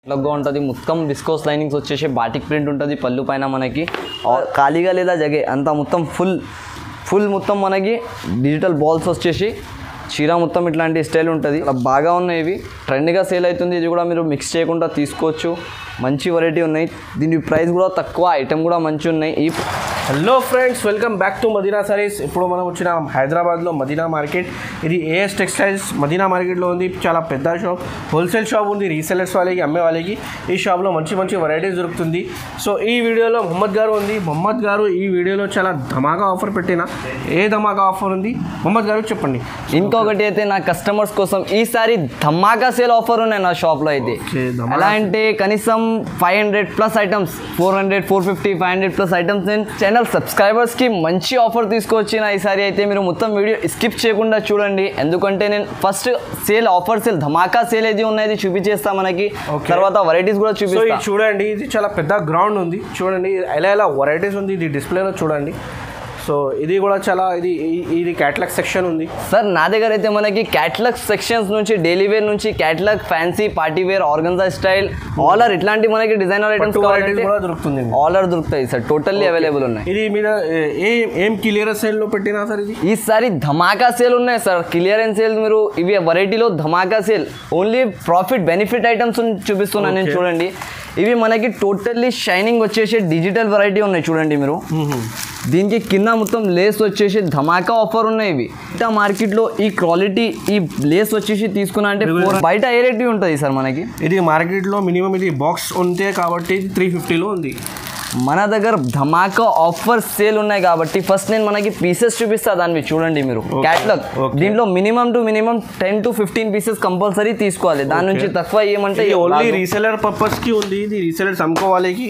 లగ్గా ఉంటుంది మొత్తం viscose linings వచ్చేసి బాటిక్ ప్రింట్ ఉంటుంది పళ్ళు పైన మనకి ఖాళీగా లేదా జగే అంతా మొత్తం ఫుల్ మొత్తం మనకి డిజిటల్ బాల్స్ వచ్చేసి చీర మొత్తం ఇట్లాంటి స్టైల్ ఉంటుంది అలా బాగా ఉన్నాయి ఇవి ట్రెండ్గా సేల్ అవుతుంది ఇది కూడా మీరు మిక్స్ చేయకుండా తీసుకోవచ్చు మంచి వెరైటీ ఉన్నాయి దీని ప్రైస్ కూడా తక్కువ ఐటమ్ కూడా మంచి ఉన్నాయి ఈ hello friends welcome back to Madina sarees ఇప్పుడు మనం వచ్చిన హైదరాబాద్లో మదీనా మార్కెట్ ఇది ఏఎస్ టెక్స్టైల్స్ మదీనా మార్కెట్లో ఉంది చాలా పెద్ద షాప్ హోల్సేల్ షాప్ ఉంది రీసెలర్స్ వాళ్ళకి అమ్మే వాళ్ళకి ఈ షాప్లో మంచి వెరైటీస్ దొరుకుతుంది సో ఈ వీడియోలో మొహమ్మద్ గారు ఉంది మొహమ్మద్ గారు ఈ వీడియోలో చాలా ధమాకా ఆఫర్ పెట్టిన ఏ ధమాకా ఆఫర్ ఉంది మొహమ్మద్ గారు చెప్పండి ఇంకొకటి అయితే నా కస్టమర్స్ కోసం ఈసారి ధమాకా సేల్ ఆఫర్ ఉన్నాయి నా షాప్లో అయితే ఎలా అంటే కనీసం 500+ ఐటమ్స్ 400 450 500+ ఐటమ్స్ నేను ఛానల్ సబ్స్క్రైబర్స్కి మంచి ఆఫర్ తీసుకొచ్చిన ఈసారి అయితే మీరు మొత్తం వీడియో స్కిప్ చేయకుండా చూడండి ఎందుకంటే నేను ఫస్ట్ ఆఫర్ సేల్ ధమాకా సేల్ ఏది ఉన్నది చూపించేస్తా మనకి తర్వాత వెరైటీస్ కూడా చూపిస్తా చూడండి ఇది చాలా పెద్ద గ్రౌండ్ ఉంది చూడండి ఎలా వెరైటీస్ ఉంది ఇది డిస్ప్లేలో చూడండి సో ఇది కూడా చాలా ఇది క్యాటలాగ్ సెక్షన్ ఉంది సార్ నా దగ్గర అయితే మనకి క్యాటలాగ్ సెక్షన్స్ నుంచి డైలీ వేర్ నుంచి catalogue fancy party wear organza style ఆలర్ ఇట్లాంటి మనకి డిజైనర్ ఐటమ్స్ కూడా దొరుకుతుంది ఆలర్ దొరుకుతాయి సార్ టోటల్లీ అవైలబుల్ ఉన్నాయి ఇది మీద ఏం క్లియరెన్స్ సేల్ లో పెట్టినా సార్ ఇది ఈసారి ధమాకా సేల్ ఉన్నాయి సార్ క్లియరెన్స్ సేల్ మీరు ఇవి వెరైటీలో ధమాకా sale only profit benefit items చూపిస్తున్నాను నేను చూడండి ఇవి మనకి టోటల్లీ షైనింగ్ వచ్చేసి డిజిటల్ వెరైటీ ఉన్నాయి చూడండి మీరు దీనికి కింద మొత్తం లేస్ వచ్చేసి ధమాకా ఆఫర్ ఉన్నాయి ఇవి బయట మార్కెట్లో ఈ క్వాలిటీ ఈ లేస్ వచ్చేసి తీసుకున్నా అంటే బయట ఏ రేట్ ఉంటుంది సార్ మనకి ఇది మార్కెట్లో మినిమం ఇది బాక్స్ ఉంటే కాబట్టి 350లో ఉంది మన దగ్గర ధమాకా ఆఫర్ సేల్ ఉన్నాయి కాబట్టి ఫస్ట్ నేను మనకి పీసెస్ చూపిస్తా దాన్ని చూడండి మీరు క్యాటలాగ్ దీంట్లో మినిమం 10 to 15 పీసెస్ కంపల్సరీ తీసుకోవాలి దాని నుంచి తక్కువ ఏమంటే ఓన్లీ రీసెలర్ పర్పస్ కి ఉంది ఇది రీసెలర్స్ అమ్ముకోవాలికి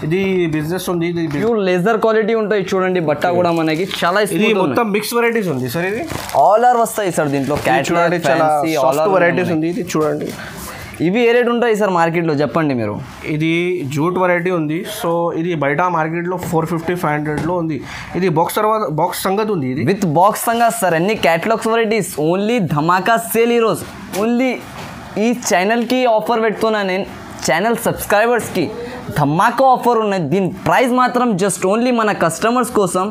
ఇది బిజినెస్ ఉంది ఇది ప్యూర్ లేజర్ క్వాలిటీ ఉంటాయి చూడండి బట్ట కూడా మనకి చాలా ఇది మొత్తం మిక్స్ వెరైటీస్ ఉంది సార్ ఇది ఆలర్ వస్తాయి సార్ దీంట్లో క్యాటలాగ్ ఫ్యాన్సీ ఆలర్ వెరైటీస్ ఉంది ఇది చూడండి ఇవి ఏ రేట్ ఉంటాయి సార్ మార్కెట్లో చెప్పండి మీరు ఇది జూట్ వెరైటీ ఉంది సో ఇది బయట మార్కెట్లో 450 500లో ఉంది ఇది బాక్స్ సంగతి ఉంది ఇది విత్ బాక్స్ సంగతి సార్ అన్ని క్యాటలాగ్స్ వెరైటీస్ ఓన్లీ ధమాకా సేల్ ఈరోజు ఓన్లీ ఈ ఛానల్కి ఆఫర్ పెడుతున్నా నేను ఛానల్ సబ్స్క్రైబర్స్కి ధమాకా ఆఫర్ ఉన్నాయి దీని ప్రైస్ మాత్రం జస్ట్ ఓన్లీ మన కస్టమర్స్ కోసం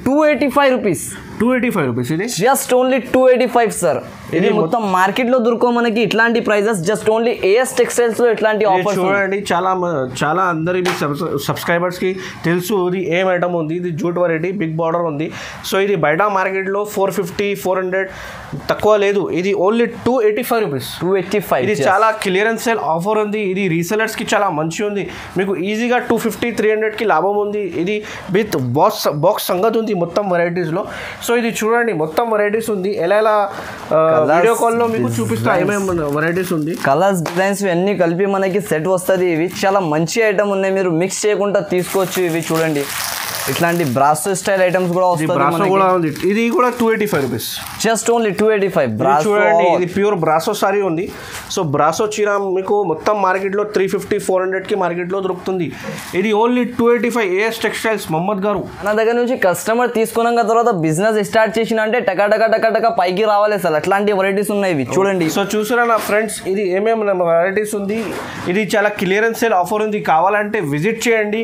285 రూపీస్ 285 రూపీస్ ఇది జస్ట్ ఓన్లీ 285 సార్ ఇది మొత్తం మార్కెట్లో దొరకవు మనకి ఇట్లాంటి prices just only AS textiles లో ఇట్లాంటి ఆఫర్స్ చూడండి చాలా అందరి సబ్స్క్రైబర్స్ కి తెలుసు ఇది ఏం ఐటమ్ ఉంది ఇది జూట్ వెరైటీ బిగ్ బార్డర్ ఉంది సో ఇది బయట మార్కెట్లో 450 400 తక్కువ లేదు ఇది ఓన్లీ 285 రూపీస్ 285 ఇది చాలా క్లియరెన్స్ సేల్ ఆఫర్ ఉంది ఇది రీసెలర్స్ కి చాలా మంచి ఉంది మీకు ఈజీగా 250 300 కి లాభం ఉంది ఇది విత్ బాక్స్ సంగతి ఉంది మొత్తం వెరైటీస్ లో సో ఇది చూడండి మొత్తం వెరైటీస్ ఉంది ఎలా వీడియో కాల్లో మీకు చూపిస్తా ఏమేమి వెరైటీస్ ఉంది కలర్స్ డిజైన్స్ అన్ని కలిపి మనకి సెట్ వస్తుంది ఇవి చాలా మంచి ఐటమ్ ఉన్నాయి మీరు మిక్స్ చేయకుండా తీసుకోవచ్చు ఇవి చూడండి ఇట్లాంటి బ్రాసో స్టైల్ ఐటమ్స్ కూడా వస్తుంది ఇది కూడా 285 రూపీస్ జస్ట్ ఓన్లీ 285 చూడండి ఇది ప్యూర్ బ్రాసో సారీ ఉంది సో బ్రాసో చీర మీకు మొత్తం మార్కెట్లో 350 400 కి మార్కెట్లో దొరుకుతుంది ఇది ఓన్లీ 285 ఏఎస్ టెక్స్టైల్స్ మొహమ్మద్ గారు నా దగ్గర నుంచి కస్టమర్ తీసుకున్నాక తర్వాత బిజినెస్ స్టార్ట్ చేసిన అంటే టకా పైకి రావాలి సార్ అట్లాంటి వెరైటీస్ ఉన్నాయి ఇవి చూడండి సో చూసారా నా ఫ్రెండ్స్ ఇది ఏమేమి వెరైటీస్ ఉంది ఇది చాలా క్లియరెన్స్ సేల్ ఆఫర్ ఉంది కావాలంటే విజిట్ చేయండి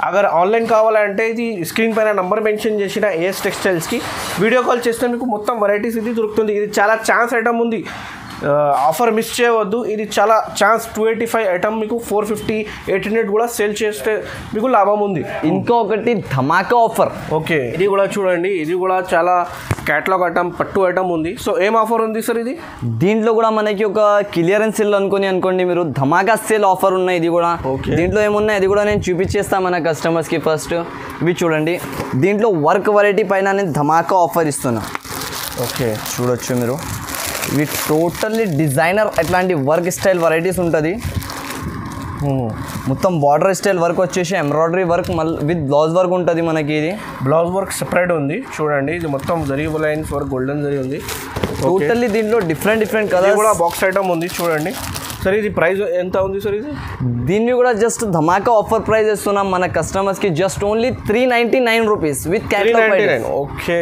అగర్ ఆన్లైన్ కావాలంటే ఇది స్క్రీన్ పైన నంబర్ మెన్షన్ చేసిన ఏఎస్ టెక్స్టైల్స్కి వీడియో కాల్ చేస్తే మీకు మొత్తం వెరైటీస్ ఇది దొరుకుతుంది ఇది చాలా ఛాన్స్ ఐటమ్ ఉంది ఆఫర్ మిస్ చేయవద్దు ఇది చాలా ఛాన్స్ 285 ఐటమ్ మీకు 450 800 కూడా సేల్ చేస్తే మీకు లాభం ఉంది ఇంకొకటి ధమాకా ఆఫర్ ఓకే ఇది కూడా చూడండి ఇది కూడా చాలా క్యాటలాగ్ ఐటమ్ పట్టు ఐటమ్ ఉంది సో ఏం ఆఫర్ ఉంది సార్ ఇది దీంట్లో కూడా మనకి ఒక క్లియరెన్స్ సేల్ అనుకోండి మీరు ధమాకా సేల్ ఆఫర్ ఉన్నాయి ఇది కూడా దీంట్లో ఏమున్నాయి అది కూడా నేను చూపించేస్తాను మన కస్టమర్స్కి ఫస్ట్ ఇవి చూడండి దీంట్లో వర్క్ వెరైటీ పైన నేను ధమాకా ఆఫర్ ఇస్తున్నా ఓకే చూడొచ్చు మీరు ఇవి టోటల్లీ డిజైనర్ అట్లాంటి వర్క్ స్టైల్ వెరైటీస్ ఉంటుంది మొత్తం బార్డర్ స్టైల్ వర్క్ వచ్చేసి ఎంబ్రాయిడరీ వర్క్ మళ్ళీ విత్ బ్లౌజ్ వర్క్ ఉంటుంది మనకి ఇది బ్లౌజ్ వర్క్ సెపరేట్ ఉంది చూడండి ఇది మొత్తం zari lines work golden zari ఉంది టోటల్లీ దీంట్లో డిఫరెంట్ కలర్ కూడా బాక్స్ ఐటమ్ ఉంది చూడండి సార్ ఇది ప్రైస్ ఎంత ఉంది సార్ ఇది? దీన్ని కూడా జస్ట్ ధమాకా ఆఫర్ ప్రైస్ ఇస్తున్నాం మన కస్టమర్స్కి, just only 399 rupees with catalogue. Okay,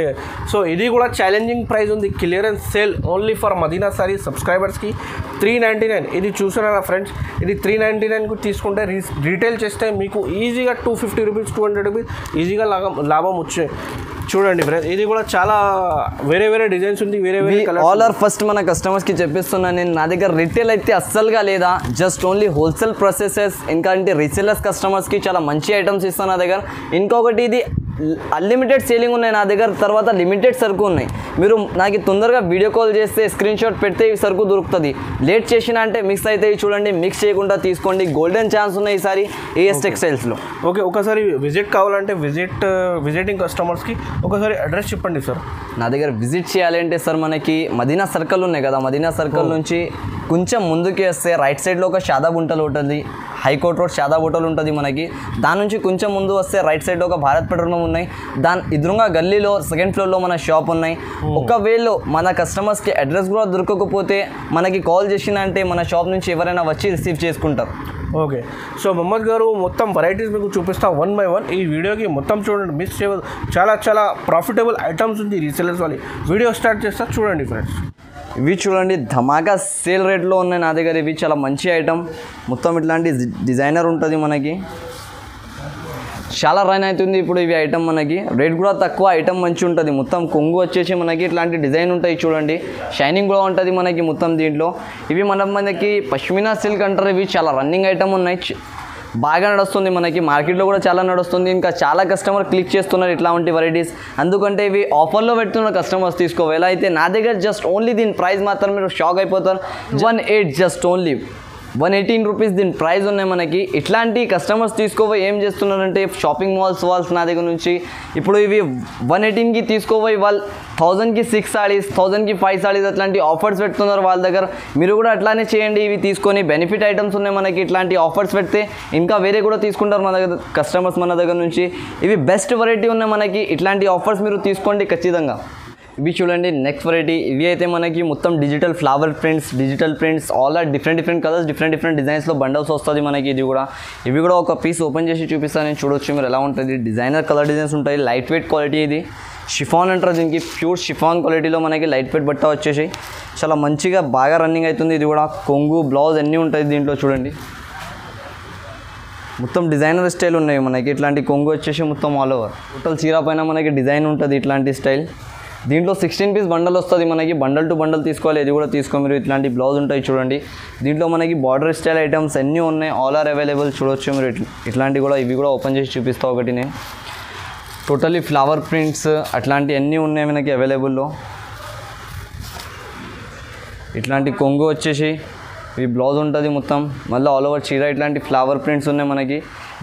so ఇది కూడా ఛాలెంజింగ్ ప్రైస్ ఉంది, clearance sale only for Madina sari సబ్స్క్రైబర్స్కి 399. ఇది చూసారా ఫ్రెండ్స్, ఇది 399కు తీసుకుంటే రీటైల్ చేస్తే మీకు ఈజీగా 250 రూపీస్ 200 రూపీస్ ఈజీగా లాభం వచ్చే. చూడండి ఫ్రెండ్స్, ఇది కూడా చాలా వేరే వేరే డిజైన్స్ ఉంది, వేరే వేరే కలర్స్. ఆల్ ఆర్ ఫస్ట్ మన కస్టమర్స్కి చెప్పిస్తున్నాను నేను, నా దగ్గర రిటైల్ అయితే అస్సలుగా లేదా, జస్ట్ ఓన్లీ హోల్సేల్ ప్రాసెసెస్ ఇంకా అంటే రీసేలర్స్ కస్టమర్స్కి చాలా మంచి ఐటమ్స్ ఇస్తాను నా దగ్గర. ఇంకొకటి ఇది అన్లిమిటెడ్ సేలింగ్ ఉన్నాయి నా దగ్గర, తర్వాత లిమిటెడ్ సరుకు ఉన్నాయి. మీరు నాకు తొందరగా వీడియో కాల్ చేస్తే స్క్రీన్ షాట్ పెడితే ఈ సరుకు దొరుకుతుంది. లేట్ చేసినా అంటే మిక్స్ అయితే చూడండి, మిక్స్ చేయకుండా తీసుకోండి, గోల్డెన్ ఛాన్స్ ఉన్నాయి ఈసారి ఏఎస్ టెక్స్టైల్స్లో. ఓకే, ఒకసారి విజిట్ కావాలంటే విజిటింగ్ కస్టమర్స్కి ఒకసారి అడ్రస్ చెప్పండి సార్. నా దగ్గర విజిట్ చేయాలి అంటే సార్ మనకి మదీనా సర్కిల్ ఉన్నాయి కదా, మదీనా సర్కిల్ నుంచి కొంచెం ముందుకి వస్తే రైట్ సైడ్లో ఒక షాదాబ్ హోటల్ ఉంటుంది, హైకోర్ట్ రోడ్ షాదాబ్ హోటల్ ఉంటుంది మనకి. దాని నుంచి కొంచెం ముందు వస్తే రైట్ సైడ్లో ఒక భారత్ పెట్రోల్ ఉన్నాయి, దాని ఎదురుగా గల్లీలో సెకండ్ ఫ్లోర్లో మన షాప్ ఉన్నాయి. ఒకవేళ మన కస్టమర్స్కి అడ్రస్ కూడా దొరకకపోతే మనకి కాల్ చేసిన అంటే మన షాప్ నుంచి ఎవరైనా వచ్చి రిసీవ్ చేసుకుంటారు. ఓకే, సో మహమ్మద్ గారు మొత్తం వెరైటీస్ మీకు చూపిస్తా 1 by 1. ఈ వీడియోకి మొత్తం చూడండి, మిస్ చేయవద్దు. చాలా చాలా ప్రాఫిటబుల్ ఐటమ్స్ ఉంది రీసెలర్స్ వాళ్ళు. వీడియో స్టార్ట్ చేస్తా చూడండి ఫ్రెండ్స్. ఇవి చూడండి ధమాకా సేల్ రేట్లో ఉన్నాయి నా దగ్గర. ఇవి చాలా మంచి ఐటమ్, మొత్తం ఇట్లాంటి డిజైనర్ ఉంటుంది మనకి, చాలా రన్ అవుతుంది ఇప్పుడు ఇవి ఐటమ్. మనకి రేట్ కూడా తక్కువ, ఐటమ్ మంచి ఉంటుంది. మొత్తం కొంగు వచ్చేసి మనకి ఇట్లాంటి డిజైన్ ఉంటాయి చూడండి, షైనింగ్ కూడా ఉంటుంది మనకి మొత్తం దీంట్లో. ఇవి మనకి పష్మినా సిల్క్ అంటారు, ఇవి చాలా రన్నింగ్ ఐటమ్ ఉన్నాయి, బాగా నడుస్తుంది మనకి, మార్కెట్లో కూడా చాలా నడుస్తుంది. ఇంకా చాలా కస్టమర్ క్లిక్ చేస్తున్నారు ఇట్లాంటి వెరైటీస్, ఎందుకంటే ఇవి ఆఫర్లో పెడుతున్న కస్టమర్స్ తీసుకోవాలి. ఎలా అయితే నా దగ్గర జస్ట్ ఓన్లీ దీని ప్రైస్ మాత్రం మీరు షాక్ అయిపోతారు, 18 జస్ట్ ఓన్లీ 118 రూపీస్ దీని ప్రైస్ ఉన్నాయి మనకి. ఇట్లాంటి కస్టమర్స్ తీసుకోపోయి ఏం చేస్తున్నారంటే షాపింగ్ మాల్స్ నా దగ్గర నుంచి ఇప్పుడు ఇవి 118కి తీసుకోపోయి వాళ్ళు 1000కి 6 సారీస్ 1000కి 5 సారీస్ అట్లాంటి ఆఫర్స్ పెడుతున్నారు వాళ్ళ దగ్గర. మీరు కూడా అట్లానే చేయండి, ఇవి తీసుకొని బెనిఫిట్ ఐటమ్స్ ఉన్నాయి మనకి. ఇట్లాంటి ఆఫర్స్ పెడితే ఇంకా వేరే కూడా తీసుకుంటారు మన దగ్గర కస్టమర్స్ మన దగ్గర నుంచి. ఇవి బెస్ట్ వెరైటీ ఉన్నాయి మనకి, ఇట్లాంటి ఆఫర్స్ మీరు తీసుకోండి ఖచ్చితంగా. ఇవి చూడండి నెక్స్ట్ వెరైటీ. ఇవి అయితే మనకి మొత్తం digital flower prints all are different colours different డిజైన్స్లో బండల్స్ వస్తుంది మనకి. ఇవి కూడా ఒక పీస్ ఓపెన్ చేసి చూపిస్తాను నేను, చూడొచ్చు మీరు ఎలా ఉంటుంది. డిజైనర్ కలర్ డిజైన్స్ ఉంటాయి, లైట్ వెయిట్ క్వాలిటీ. ఇది షిఫాన్ అంటారు దీనికి, ప్యూర్ షిఫాన్ క్వాలిటీలో మనకి లైట్ వెయిట్ బట్ట వచ్చేసి చాలా మంచిగా బాగా రన్నింగ్ అవుతుంది. ఇది కూడా కొంగు బ్లౌజ్ అన్నీ ఉంటాయి దీంట్లో చూడండి, మొత్తం డిజైనర్ స్టైల్ ఉన్నాయి మనకి. ఇట్లాంటి కొంగు వచ్చేసి మొత్తం ఆల్ ఓవర్ టోటల్ చీర పైన మనకి డిజైన్ ఉంటుంది ఇట్లాంటి స్టైల్. దీంట్లో 16 పీస్ బండల్ వస్తుంది మనకి, బండల్ టు బండల్ తీసుకోవాలి. ఇది కూడా తీసుకో మీరు. ఇట్లాంటి బ్లౌజ్ ఉంటాయి చూడండి, దీంట్లో మనకి బార్డర్ స్టైల్ ఐటమ్స్ అన్నీ ఉన్నాయి, ఆల్ ఆర్ అవైలబుల్. చూడొచ్చు మీరు ఇట్లాంటి కూడా. ఇవి కూడా ఓపెన్ చేసి చూపిస్తా ఒకటి నేను. టోటలీ ఫ్లవర్ ప్రింట్స్ అట్లాంటి అన్నీ ఉన్నాయి మనకి అవైలబుల్లో. ఇట్లాంటి కొంగు వచ్చేసి ఈ బ్లౌజ్ ఉంటుంది మొత్తం, మళ్ళీ ఆల్ ఓవర్ చీర ఇట్లాంటి ఫ్లవర్ ప్రింట్స్ ఉన్నాయి మనకి.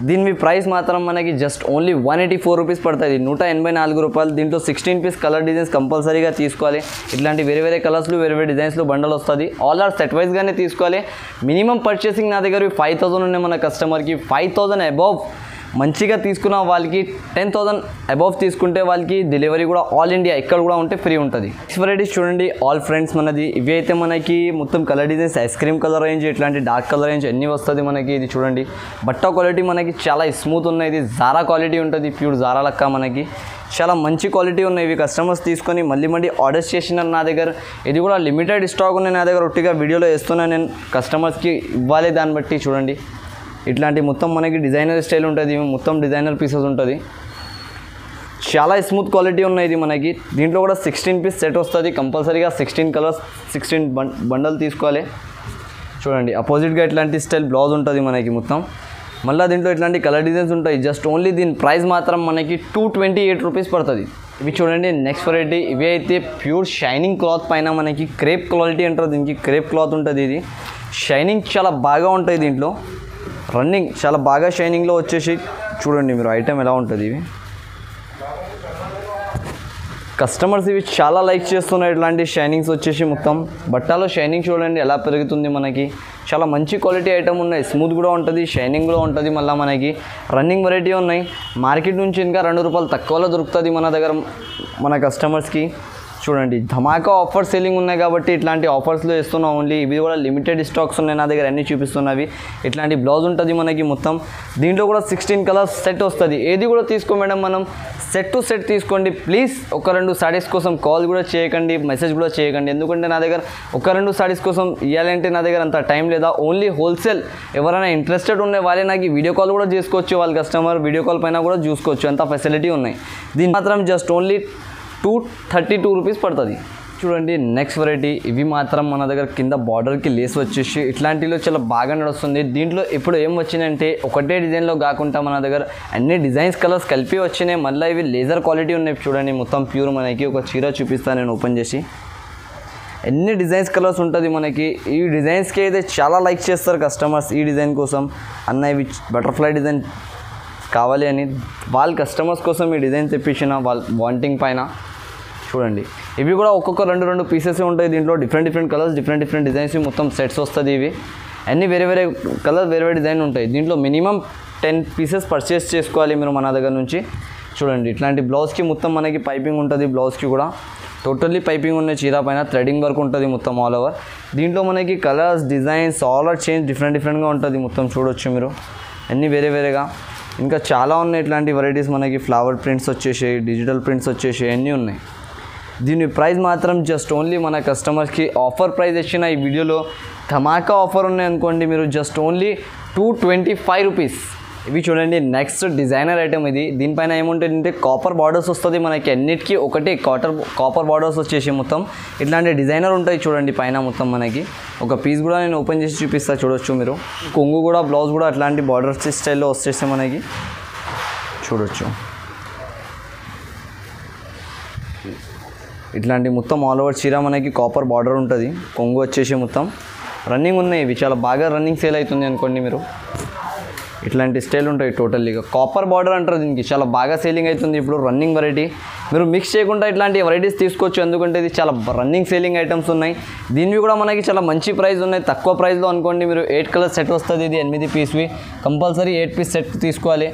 దీని ప్రైస్ మాత్రం మనకి జస్ట్ ఓన్లీ 184 రూపీస్ పడుతుంది, 184 రూపాయలు. దీంట్లో 16 పీస్ కలర్ డిజైన్స్ కంపల్సరీగా తీసుకోవాలి. ఇట్లాంటి వేరే కలర్స్లో వేరే డిజైన్స్లో బండల్ వస్తుంది, ఆల్ ఆర్ సెట్ వైజ్గానే తీసుకోవాలి. మినిమం పర్చేసింగ్ నా దగ్గర 5000 ఉన్నాయి మన కస్టమర్కి. 5000 అబౌవ్ మంచిగా తీసుకున్న వాళ్ళకి 10,000 అబౌవ్ తీసుకుంటే వాళ్ళకి డెలివరీ కూడా ఆల్ ఇండియా ఎక్కడ కూడా ఉంటే ఫ్రీ ఉంటుంది. నెక్స్ట్ వెరైటీస్ చూడండి ఆల్ ఫ్రెండ్స్ మనది. ఇవి అయితే మనకి మొత్తం colour designs, ice cream colour range, ఇట్లాంటి డార్క్ కలర్ రేంజ్ అన్నీ వస్తుంది మనకి. ఇది చూడండి బట్ట క్వాలిటీ మనకి చాలా స్మూత్ ఉన్నాయి, ఇది జారా క్వాలిటీ ఉంటుంది, ప్యూర్ జారా లెక్క మనకి. చాలా మంచి క్వాలిటీ ఉన్నాయి. ఇవి కస్టమర్స్ తీసుకొని మళ్ళీ ఆర్డర్స్ చేసినారు నా దగ్గర. ఇది కూడా లిమిటెడ్ స్టాక్ ఉన్నాయి నా దగ్గర, ఒట్టిగా వీడియోలో వేస్తున్నాను నేను, కస్టమర్స్కి ఇవ్వాలి దాన్ని బట్టి. చూడండి ఇట్లాంటి మొత్తం మనకి డిజైనర్ స్టైల్ ఉంటుంది, మొత్తం డిజైనర్ పీసెస్ ఉంటుంది, చాలా స్మూత్ క్వాలిటీ ఉన్నాయి ఇది మనకి. దీంట్లో కూడా 16 పీస్ సెట్ వస్తుంది కంపల్సరీగా, 16 కలర్స్ 16 బండల్ తీసుకోవాలి. చూడండి అపోజిట్గా ఇట్లాంటి స్టైల్ బ్లౌజ్ ఉంటుంది మనకి మొత్తం. మళ్ళీ దీంట్లో ఇట్లాంటి కలర్ డిజైన్స్ ఉంటాయి. జస్ట్ ఓన్లీ దీని ప్రైస్ మాత్రం మనకి 228 రూపీస్ పడుతుంది. ఇవి చూడండి నెక్స్ట్ వెరైటీ. ఇవి అయితే ప్యూర్ షైనింగ్ క్లాత్ పైన మనకి క్రేప్ క్వాలిటీ అంటారు దీనికి, క్రేప్ క్లాత్ ఉంటుంది. ఇది షైనింగ్ చాలా బాగా ఉంటాయి, దీంట్లో రన్నింగ్ చాలా బాగా షైనింగ్లో వచ్చేసి. చూడండి మీరు ఐటమ్ ఎలా ఉంటుంది. ఇవి కస్టమర్స్ ఇవి చాలా లైక్ చేస్తున్నారు, ఇట్లాంటి షైనింగ్స్ వచ్చేసి మొత్తం బట్టలో షైనింగ్ చూడండి ఎలా పెరుగుతుంది మనకి. చాలా మంచి క్వాలిటీ ఐటమ్ ఉన్నాయి, స్మూత్ కూడా ఉంటుంది, షైనింగ్ కూడా ఉంటుంది. మళ్ళీ మనకి రన్నింగ్ వెరైటీ ఉన్నాయి, మార్కెట్ నుంచి ఇంకా 2 రూపాయలు తక్కువలో దొరుకుతుంది మన దగ్గర మన కస్టమర్స్కి. చూడండి ధమాకా ఆఫర్ సేలింగ్ ఉన్నాయి కాబట్టి ఇట్లాంటి ఆఫర్స్లో ఇస్తున్నాం ఓన్లీ. ఇవి కూడా లిమిటెడ్ స్టాక్స్ ఉన్నాయి నా దగ్గర, అన్నీ చూపిస్తున్నవి. ఇట్లాంటి బ్లౌజ్ ఉంటుంది మనకి మొత్తం. దీంట్లో కూడా 16 కలర్స్ సెట్ వస్తుంది. ఏది కూడా తీసుకో మేడం, మనం సెట్ టు సెట్ తీసుకోండి ప్లీజ్. ఒక 2 సారీస్ కోసం కాల్ కూడా చేయకండి, మెసేజ్ కూడా చేయకండి. ఎందుకంటే నా దగ్గర ఒక 2 సారీస్ కోసం ఇవ్వాలంటే నా దగ్గర అంత టైం లేదా. ఓన్లీ హోల్సేల్ ఎవరైనా ఇంట్రెస్టెడ్ ఉండే వాళ్ళే నాకు వీడియో కాల్ కూడా చేసుకోవచ్చు, వాళ్ళ కస్టమర్ వీడియో కాల్ పైన కూడా చూసుకోవచ్చు, అంత ఫెసిలిటీ ఉన్నాయి. దీని మాత్రం జస్ట్ ఓన్లీ 232 రూపీస్ పడుతుంది. చూడండి నెక్స్ట్ వెరైటీ. ఇవి మాత్రం మన దగ్గర కింద బార్డర్కి లేస్ వచ్చేసి ఇట్లాంటిలో చాలా బాగా నడుస్తుంది. దీంట్లో ఇప్పుడు ఏం వచ్చినాయంటే ఒకటే డిజైన్లో కాకుండా మన దగ్గర అన్ని డిజైన్స్ కలర్స్ కలిపి వచ్చినాయి. మళ్ళీ ఇవి లేజర్ క్వాలిటీ ఉన్నాయి. చూడండి మొత్తం ప్యూర్. మనకి ఒక చీర చూపిస్తాను నేను ఓపెన్ చేసి. ఎన్ని డిజైన్స్ కలర్స్ ఉంటుంది మనకి. ఈ డిజైన్స్కి అయితే చాలా లైక్ చేస్తారు కస్టమర్స్. ఈ డిజైన్ కోసం అన్న ఇవి బటర్ఫ్లై డిజైన్ కావాలి అని వాళ్ళ కస్టమర్స్ కోసం ఈ డిజైన్ తెప్పించిన వాళ్ళ వాంటింగ్ పైన. చూడండి ఇవి కూడా ఒక్కొక్క 2 పీసెస్ ఉంటాయి. దీంట్లో డిఫరెంట్ కలర్స్, డిఫరెంట్ డిజైన్స్ మొత్తం సెట్స్ వస్తుంది. ఇవి అన్నీ వేరే కలర్, వేరే డిజైన్ ఉంటాయి. దీంట్లో మినిమం 10 పీసెస్ పర్చేస్ చేసుకోవాలి మీరు మన దగ్గర నుంచి. చూడండి ఇట్లాంటి బ్లౌజ్కి మొత్తం మనకి పైపింగ్ ఉంటుంది. బ్లౌజ్కి కూడా టోటల్లీ పైపింగ్ ఉన్న చీర పైన థ్రెడింగ్ వర్క్ ఉంటుంది మొత్తం ఆల్ ఓవర్. దీంట్లో మనకి colours, designs all are change డిఫరెంట్గా ఉంటుంది మొత్తం. చూడొచ్చు మీరు అన్నీ వేరేగా. ఇంకా చాలా ఉన్నాయి ఇట్లాంటి వెరైటీస్ మనకి. ఫ్లవర్ ప్రింట్స్ వచ్చేసాయి, డిజిటల్ ప్రింట్స్ వచ్చేసాయి, అన్నీ ఉన్నాయి. దీని ప్రైస్ మాత్రం జస్ట్ ఓన్లీ మన కస్టమర్స్కి ఆఫర్ ప్రైస్ ఇచ్చిన ఈ వీడియోలో ధమాకా ఆఫర్ ఉన్నాయి అనుకోండి మీరు, జస్ట్ ఓన్లీ 225 రూపీస్. ఇవి చూడండి నెక్స్ట్ డిజైనర్ ఐటమ్ ఇది. దీనిపైన ఏముంటుందంటే కాపర్ బార్డర్స్ వస్తుంది మనకి. అన్నిటికీ ఒకటే కాపర్ బార్డర్స్ వచ్చేసి మొత్తం ఇట్లాంటి డిజైనర్ ఉంటాయి. చూడండి పైన మొత్తం మనకి ఒక పీస్ కూడా నేను ఓపెన్ చేసి చూపిస్తాను. చూడొచ్చు మీరు. కొంగు కూడా, బ్లౌజ్ కూడా అట్లాంటి బార్డర్స్ స్టైల్లో వచ్చేస్తే మనకి చూడొచ్చు. ఇట్లాంటి మొత్తం ఆల్ ఓవర్ చీర మనకి కాపర్ బార్డర్ ఉంటుంది. కొంగు వచ్చేసి మొత్తం రన్నింగ్ ఉన్నాయి. ఇవి చాలా బాగా రన్నింగ్ సేల్ అవుతుంది అనుకోండి మీరు. ఇట్లాంటి స్టైల్ ఉంటాయి టోటల్లీగా. కాపర్ బార్డర్ అంటారు దీనికి. చాలా బాగా సేలింగ్ అవుతుంది ఇప్పుడు. రన్నింగ్ వెరైటీ మీరు మిక్స్ చేయకుండా ఇట్లాంటి వెరైటీస్ తీసుకోవచ్చు. ఎందుకంటే ఇది చాలా రన్నింగ్ సేలింగ్ ఐటమ్స్ ఉన్నాయి. దీనివి కూడా మనకి చాలా మంచి ప్రైస్ ఉన్నాయి. తక్కువ ప్రైస్లో అనుకోండి మీరు. 8 కలర్ సెట్ వస్తుంది. ఇది 8 పీస్వి కంపల్సరీ 8 పీస్ సెట్ తీసుకోవాలి.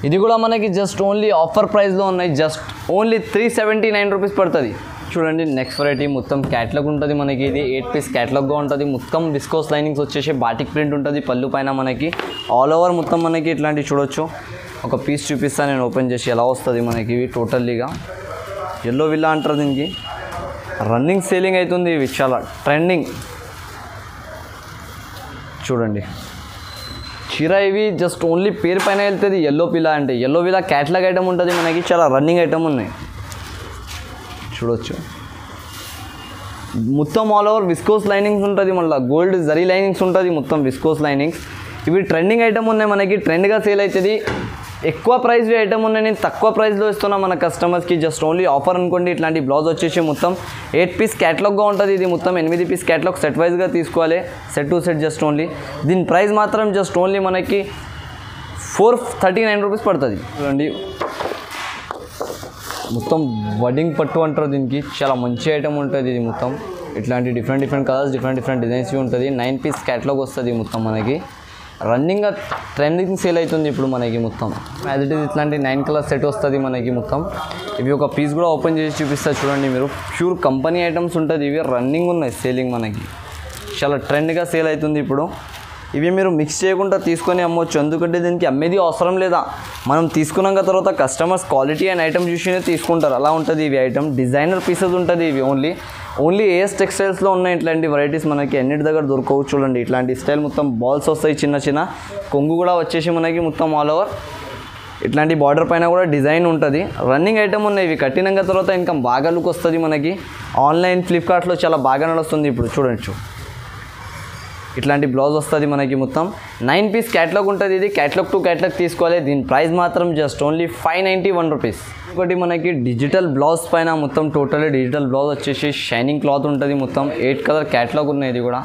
ఇది కూడా మనకి జస్ట్ ఓన్లీ ఆఫర్ ప్రైస్లో ఉన్నాయి. జస్ట్ ఓన్లీ 379 రూపీస్ పడుతుంది. చూడండి నెక్స్ట్ వెరైటీ మొత్తం క్యాట్లాగ్ ఉంటుంది మనకి. ఇది 8 పీస్ క్యాట్లాగ్గా ఉంటుంది. మొత్తం విస్కోస్ లైనింగ్స్ వచ్చేసి బాటిక్ ప్రింట్ ఉంటుంది పళ్ళు పైన మనకి. ఆల్ ఓవర్ మొత్తం మనకి ఇట్లాంటివి చూడొచ్చు. ఒక పీస్ చూపిస్తాను నేను ఓపెన్ చేసి ఎలా వస్తుంది మనకి. ఇవి టోటల్లీగా ఎల్లో విల్లా అంటారు దీనికి. రన్నింగ్ సేలింగ్ అవుతుంది. ఇవి చాలా ట్రెండింగ్. చూడండి చీర ఇవి జస్ట్ ఓన్లీ పేరు పైన వెళ్తుంది ఎల్లో పిల్లా అంటే. ఎల్లో విల్లా క్యాట్లాగ్ ఐటమ్ ఉంటుంది మనకి. చాలా రన్నింగ్ ఐటమ్ ఉన్నాయి. చూడొచ్చు మొత్తం ఆల్ ఓవర్ విస్కోస్ లైనింగ్స్ ఉంటుంది. మళ్ళీ గోల్డ్ జరీ లైనింగ్స్ ఉంటుంది మొత్తం విస్కోస్ లైనింగ్స్. ఇవి ట్రెండింగ్ ఐటమ్ ఉన్నాయి మనకి. ట్రెండ్గా సేల్ అవుతుంది. ఎక్కువ ప్రైస్ ఐటమ్ ఉన్నాయి. నేను తక్కువ ప్రైస్లో ఇస్తున్నా మన కస్టమర్స్కి. జస్ట్ ఓన్లీ ఆఫర్ అనుకోండి. ఇట్లాంటి బ్లౌజ్ వచ్చేసి మొత్తం 8 పీస్ క్యాట్లాగ్గా ఉంటుంది. ఇది మొత్తం 8 పీస్ క్యాట్లాగ్ సెట్ వైజ్గా తీసుకోవాలి. Set to set just only. దీని ప్రైస్ మాత్రం జస్ట్ ఓన్లీ మనకి 439 రూపీస్ పడుతుంది. చూడండి మొత్తం వడ్డింగ్ పట్టు అంటారు దీనికి. చాలా మంచి ఐటమ్ ఉంటుంది ఇది మొత్తం. ఇట్లాంటి డిఫరెంట్ కలర్స్, డిఫరెంట్ డిజైన్స్ ఉంటుంది. 9 పీస్ క్యాట్లాగ్ వస్తుంది మొత్తం మనకి. రన్నింగ్గా ట్రెండింగ్ సేల్ అవుతుంది ఇప్పుడు మనకి మొత్తం. యాజ్ ఇట్ ఈస్ ఇట్లాంటి 9 కలర్ సెట్ వస్తుంది మనకి మొత్తం. ఇవి ఒక పీస్ కూడా ఓపెన్ చేసి చూపిస్తారు చూడండి మీరు. ప్యూర్ కంపెనీ ఐటమ్స్ ఉంటుంది. ఇవి రన్నింగ్ ఉన్నాయి సేలింగ్ మనకి. చాలా ట్రెండ్గా సేల్ అవుతుంది ఇప్పుడు. ఇవి మీరు మిక్స్ చేయకుండా తీసుకొని అమ్మవచ్చు. ఎందుకంటే దీనికి అమ్మేది అవసరం లేదా. మనం తీసుకున్నాక తర్వాత కస్టమర్స్ క్వాలిటీ అండ్ ఐటమ్ చూసినే తీసుకుంటారు. అలా ఉంటుంది ఇవి ఐటమ్. డిజైనర్ పీసెస్ ఉంటుంది ఇవి. ఓన్లీ ఏఎస్ టెక్స్టైల్స్లో ఉన్నాయి ఇట్లాంటి వెరైటీస్ మనకి. అన్నిటి దగ్గర దొరకవు. చూడండి ఇట్లాంటి స్టైల్ మొత్తం బాల్స్ వస్తాయి చిన్న. కొంగు కూడా వచ్చేసి మనకి మొత్తం ఆల్ ఓవర్ ఇట్లాంటి బార్డర్ పైన కూడా డిజైన్ ఉంటుంది. రన్నింగ్ ఐటమ్ ఉన్నాయి ఇవి. కట్టినాక తర్వాత ఇంకా బాగా లుక్ వస్తుంది మనకి. ఆన్లైన్ ఫ్లిప్కార్ట్లో చాలా బాగా నడుస్తుంది ఇప్పుడు. చూడొచ్చు ఇట్లాంటి బ్లౌజ్ వస్తుంది మనకి మొత్తం. 9 పీస్ క్యాట్లాగ్ ఉంటుంది. ఇది క్యాట్లాగ్ టు క్యాట్లాగ్ తీసుకోవాలి. దీని ప్రైస్ మాత్రం జస్ట్ ఓన్లీ 591 రూపీస్. ఇంకోటి మనకి డిజిటల్ బ్లౌజ్ పైన మొత్తం టోటల్లీ డిజిటల్ బ్లౌజ్ వచ్చేసి షైనింగ్ క్లాత్ ఉంటుంది మొత్తం. 8 కలర్ క్యాట్లాగ్ ఉన్నాయి. ఇది కూడా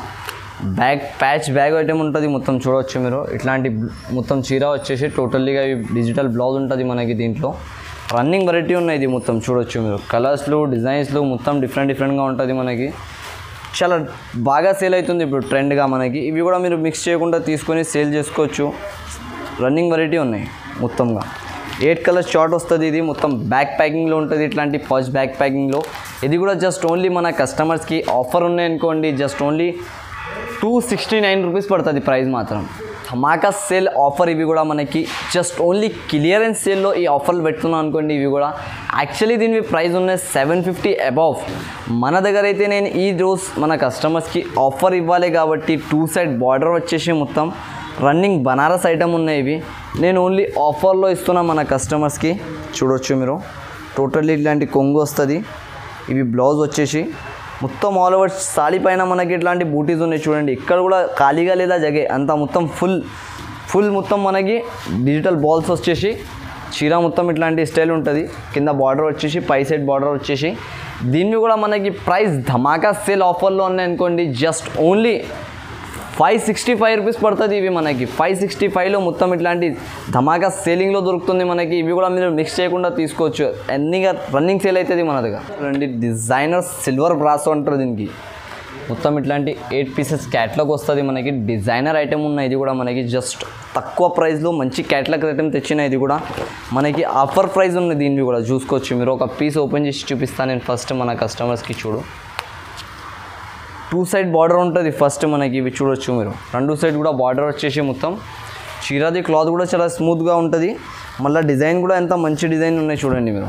ప్యాచ్ బ్యాగ్ ఐటమ్ ఉంటుంది మొత్తం. చూడవచ్చు మీరు. ఇట్లాంటి మొత్తం చీర వచ్చేసి టోటల్లీగా డిజిటల్ బ్లౌజ్ ఉంటుంది మనకి. దీంట్లో రన్నింగ్ వెరైటీ ఉన్నాయి. ఇది మొత్తం చూడవచ్చు మీరు. కలర్స్లు, డిజైన్స్లు మొత్తం డిఫరెంట్గా ఉంటుంది మనకి. చాలా బాగా సేల్ అవుతుంది ఇప్పుడు ట్రెండ్గా మనకి. ఇవి కూడా మీరు మిక్స్ చేయకుండా తీసుకొని సేల్ చేసుకోవచ్చు. రన్నింగ్ వెరైటీ ఉన్నాయి మొత్తంగా. 8 కలర్ షార్ట్ వస్తుంది. ఇది మొత్తం బ్యాక్ ప్యాకింగ్లో ఉంటుంది. ఇట్లాంటి పర్స్ బ్యాక్ ప్యాకింగ్లో ఇది కూడా జస్ట్ ఓన్లీ మన కస్టమర్స్కి ఆఫర్ ఉన్నాయనుకోండి, జస్ట్ ఓన్లీ 269 రూపీస్ పడుతుంది ప్రైస్ మాత్రం. ధమాకా సేల్ ఆఫర్ ఇవి కూడా మనకి జస్ట్ ఓన్లీ క్లియరెన్స్ సేల్లో ఈ ఆఫర్లు పెడుతున్నాం అనుకోండి. ఇవి కూడా యాక్చువల్లీ దీని ప్రైస్ ఉన్నాయి 750 అబౌవ్. మన దగ్గర అయితే నేను ఈ రోజు మన కస్టమర్స్కి ఆఫర్ ఇవ్వాలి కాబట్టి 2 సైడ్ బార్డర్ వచ్చేసి మొత్తం రన్నింగ్ బనారస్ ఐటమ్ ఉన్నాయి. ఇవి నేను ఓన్లీ ఆఫర్లో ఇస్తున్నా మన కస్టమర్స్కి. చూడొచ్చు మీరు, టోటల్లీ ఇట్లాంటి కొంగు వస్తుంది. ఇవి బ్లౌజ్ వచ్చేసి మొత్తం ఆల్ ఓవర్ సాడీ పైన మనకి ఇట్లాంటి బూటీస్ ఉన్నాయి చూడండి. ఇక్కడ కూడా ఖాళీగా లేదా జగే అంతా మొత్తం ఫుల్ మొత్తం మనకి డిజిటల్ బాల్స్ వచ్చేసి చీర మొత్తం ఇట్లాంటి స్టైల్ ఉంటుంది. కింద బార్డర్ వచ్చేసి పై సైడ్ బార్డర్ వచ్చేసి దీన్ని కూడా మనకి ప్రైస్ ధమాకా సేల్ ఆఫర్లో ఉన్నాయి అనుకోండి. జస్ట్ ఓన్లీ 565 రూపీస్ పడుతుంది. ఇవి మనకి 565లో మొత్తం ఇట్లాంటి ధమాకా సేలింగ్లో దొరుకుతుంది మనకి. ఇవి కూడా మీరు మిక్స్ చేయకుండా తీసుకోవచ్చు. అన్నీగా రన్నింగ్ సేల్ అవుతుంది మన దగ్గర. చూడండి, డిజైనర్ సిల్వర్ బ్రాసో అంటారు దీనికి. మొత్తం ఇట్లాంటి 8 పీసెస్ క్యాట్లాగ్ వస్తుంది మనకి. డిజైనర్ ఐటమ్ ఉన్నాయి. ఇది కూడా మనకి జస్ట్ తక్కువ ప్రైస్లో మంచి క్యాట్లాగ్ ఐటమ్ తెచ్చిన. ఇది కూడా మనకి ఆఫర్ ప్రైస్ ఉంది. దీన్ని కూడా చూసుకోవచ్చు మీరు. ఒక పీస్ ఓపెన్ చేసి చూపిస్తాను నేను ఫస్ట్ మన కస్టమర్స్కి. చూడు, 2 సైడ్ బార్డర్ ఉంటుంది ఫస్ట్ మనకి. ఇవి చూడొచ్చు మీరు, 2 సైడ్ కూడా బార్డర్ వచ్చేసి మొత్తం చీరాది క్లాత్ కూడా చాలా స్మూత్గా ఉంటుంది. మళ్ళీ డిజైన్ కూడా ఎంత మంచి డిజైన్ ఉన్నాయి చూడండి మీరు.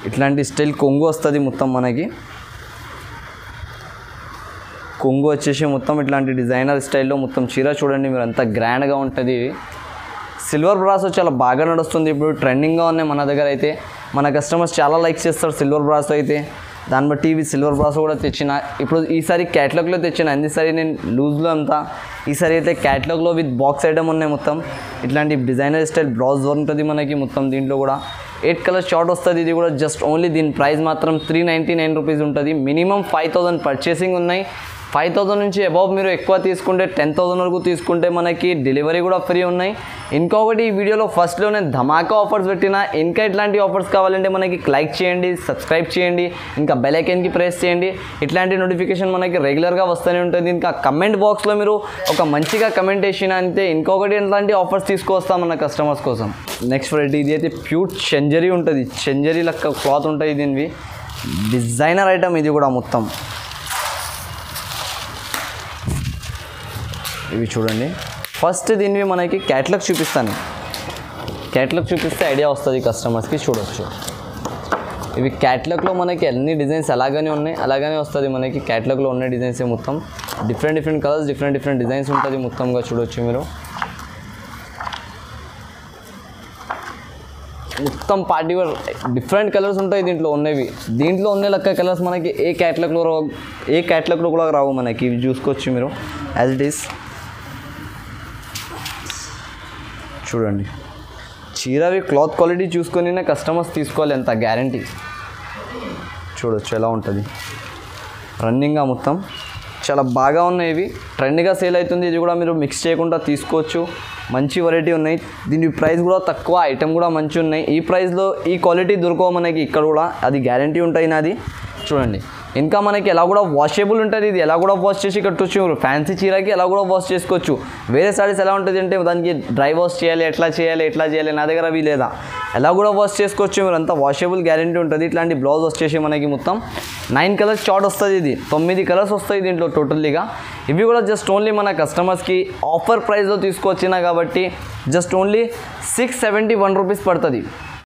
ఇట్లాంటి స్టైల్ కొంగు వస్తుంది మొత్తం మనకి. కొంగు వచ్చేసి మొత్తం ఇట్లాంటి డిజైనర్ స్టైల్లో మొత్తం చీర చూడండి మీరు, అంత గ్రాండ్గా ఉంటుంది. సిల్వర్ బ్రాసో చాలా బాగా నడుస్తుంది ఇప్పుడు, ట్రెండింగ్గా ఉన్నాయి మన దగ్గర అయితే. మన కస్టమర్స్ చాలా లైక్ చేస్తారు సిల్వర్ బ్రాసో అయితే. దాన్ని బట్టి ఇవి సిల్వర్ బ్రాసో కూడా తెచ్చిన. ఇప్పుడు ఈసారి క్యాట్లాగ్లో తెచ్చిన. అన్నిసారి నేను లూజ్లో అంతా, ఈసారి అయితే క్యాట్లాగ్లో విత్ బాక్స్ ఐటమ్ ఉన్నాయి మొత్తం. ఇట్లాంటి డిజైనర్ స్టైల్ బ్లౌజ్ ఉంటుంది మనకి మొత్తం. దీంట్లో కూడా 8 కలర్ షార్ట్ వస్తుంది. ఇది కూడా జస్ట్ ఓన్లీ దీని ప్రైస్ మాత్రం 399 రూపీస్ ఉంటుంది. మినిమం 5000 పర్చేసింగ్ ఉన్నాయి. 5000 నుంచి అబౌవ్ మీరు ఎక్కువ తీసుకుంటే 10,000 వరకు తీసుకుంటే మనకి డెలివరీ కూడా ఫ్రీ ఉన్నాయి. ఇంకొకటి, ఈ వీడియోలో ఫస్ట్లోనే ధమాకా ఆఫర్స్ పెట్టిన. ఇంకా ఇట్లాంటి ఆఫర్స్ కావాలంటే మనకి లైక్ చేయండి, సబ్స్క్రైబ్ చేయండి, ఇంకా బెల్ ఐకాన్కి ప్రెస్ చేయండి. ఇట్లాంటి నోటిఫికేషన్ మనకి రెగ్యులర్గా వస్తూనే ఉంటుంది. ఇంకా కమెంట్ బాక్స్లో మీరు ఒక మంచిగా కమెంట్ చేసిన అంతే. ఇంకొకటి ఇట్లాంటి ఆఫర్స్ తీసుకొస్తాం మన కస్టమర్స్ కోసం. నెక్స్ట్ వెరైటీ ఇది అయితే ప్యూర్ చెంజరీ ఉంటుంది. చెంజరీ లెక్క క్లాత్ ఉంటుంది దీనివి. డిజైనర్ ఐటమ్ ఇది కూడా మొత్తం. ఇవి చూడండి, ఫస్ట్ దీనివి మనకి క్యాట్లాగ్ చూపిస్తాను. క్యాట్లాగ్ చూపిస్తే ఐడియా వస్తుంది కస్టమర్స్కి. చూడవచ్చు, ఇవి క్యాట్లాగ్లో మనకి అన్ని డిజైన్స్ అలాగనే ఉన్నాయి, అలాగనే వస్తుంది మనకి. క్యాట్లాగ్లో ఉన్న డిజైన్స్ మొత్తం డిఫరెంట్ కలర్స్, డిఫరెంట్ డిజైన్స్ ఉంటుంది మొత్తంగా. చూడవచ్చు మీరు, మొత్తం పార్టీ వేర్ డిఫరెంట్ కలర్స్ ఉంటాయి దీంట్లో ఉన్నవి. దీంట్లో ఉన్న లెక్క కలర్స్ మనకి ఏ క్యాట్లాగ్లో కూడా రావు మనకి. ఇవి చూసుకోవచ్చు మీరు యాజ్ ఇట్ ఈస్. చూడండి, చీరవి క్లాత్ క్వాలిటీ చూసుకొని కస్టమర్స్ తీసుకోవాలి, ఎంత గ్యారంటీ. చూడొచ్చు ఎలా ఉంటుంది రన్నింగ్గా మొత్తం. చాలా బాగా ఉన్నాయి. ఇవి ట్రెండ్గా సేల్ అవుతుంది. ఇది కూడా మీరు మిక్స్ చేయకుండా తీసుకోవచ్చు. మంచి వెరైటీ ఉన్నాయి. దీని ప్రైస్ కూడా తక్కువ, ఐటమ్ కూడా మంచి ఉన్నాయి. ఈ ప్రైస్లో ఈ క్వాలిటీ దొరకవు మనకి ఇక్కడ కూడా, అది గ్యారంటీ ఉంటాయి నాది. చూడండి, ఇంకా మనకి ఎలా కూడా వాషబుల్ ఉంటుంది. ఇది ఎలా కూడా వాష్ చేసి కట్టొచ్చు. ఫ్యాన్సీ చీరకి ఎలా కూడా వాష్ చేసుకోవచ్చు. వేరే సారీస్ ఎలా ఉంటుంది అంటే దానికి డ్రై వాష్ చేయాలి, ఎట్లా చేయాలి. నా దగ్గర అవి లేదా, ఎలా కూడా వాష్ చేసుకోవచ్చు మీరు. అంతా వాషబుల్ గ్యారంటీ ఉంటుంది. ఇట్లాంటి బ్లౌజ్ వచ్చేసి మనకి మొత్తం 9 కలర్స్ షార్ట్ వస్తుంది. ఇది 9 కలర్స్ వస్తాయి దీంట్లో టోటల్లీగా. ఇవి కూడా జస్ట్ ఓన్లీ మన కస్టమర్స్కి ఆఫర్ ప్రైస్లో తీసుకొచ్చినా కాబట్టి జస్ట్ ఓన్లీ 671 రూపీస్ పడుతుంది.